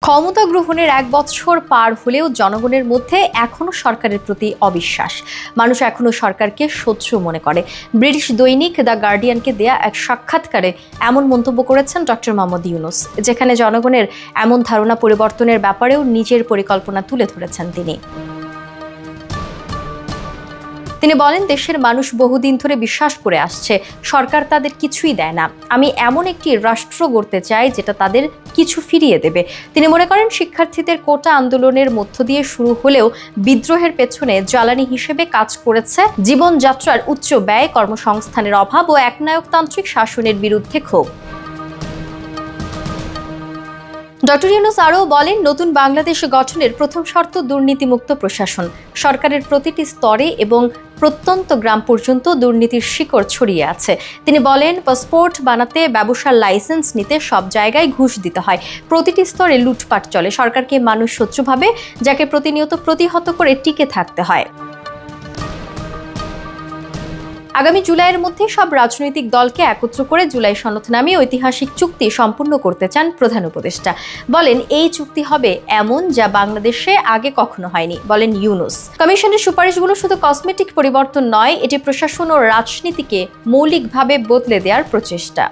ক্ষমতা গ্রহণের 1 বছর পার হলেও জনগণের মধ্যে এখনো সরকারের প্রতি অবিশ্বাস। মানুষ এখনো সরকারকে শত্রু মনে করে। ব্রিটিশ দৈনিক দ্য গার্ডিয়ানকে দেয়া এক সাক্ষাৎকারে এমন মন্তব্য করেছেন ডক্টর মোহাম্মদ ইউনূস, যেখানে জনগণের এমন ধারণা পরিবর্তনের ব্যাপারেও নিজের পরিকল্পনা তুলে ধরেছেন তিনি বলেন, দেশের মানুষ বহুদিন ধরে বিশ্বাস করে আসছে সরকার তাদের কিছুই দেয় না। আমি এমন একটি রাষ্ট্র গড়তে চাই যেটা তাদের কিছু ফিরিয়ে দেবে। তিনি মনে করেন, শিক্ষার্থীদের কোটা আন্দোলনের মধ্য দিয়ে শুরু হলেও বিদ্রোহের পেছনে জ্বালানি হিসেবে কাজ করেছে জীবনযাত্রার উচ্চ ব্যয়, কর্মসংস্থানের অভাব ও একনায়কতান্ত্রিক শাসনের বিরুদ্ধে ক্ষোভ। ডক্টর ইউনূস আরও বলেন, নতুন বাংলাদেশ গঠনের প্রথম শর্ত দুর্নীতিমুক্ত প্রশাসন। সরকারের প্রতিটি স্তরে এবং প্রত্যন্ত গ্রাম পর্যন্ত দুর্নীতির শিকড় ছড়িয়ে আছে। তিনি বলেন, পাসপোর্ট বানাতে, ব্যবসার লাইসেন্স নিতে সব জায়গায় ঘুষ দিতে হয়। প্রতিটি স্তরে লুটপাট চলে। সরকারকে মানুষ শত্রু ভাবে, যাকে প্রতিনিয়ত প্রতিহত করে টিকে থাকতে হয়। আগামী জুলাইয়ের মধ্যে সব রাজনৈতিক দলকে একত্র করে জুলাই সনদ নামে ঐতিহাসিক চুক্তি সম্পূর্ণ করতে চান প্রধান উপদেষ্টা। বলেন, এই চুক্তি হবে এমন যা বাংলাদেশে আগে কখনো হয়নি, বলেন ইউনূস। কমিশনের সুপারিশগুলো শুধু কসমেটিক পরিবর্তন নয়, এটি প্রশাসন ও রাজনীতিকে মৌলিকভাবে বদলে দেওয়ার প্রচেষ্টা।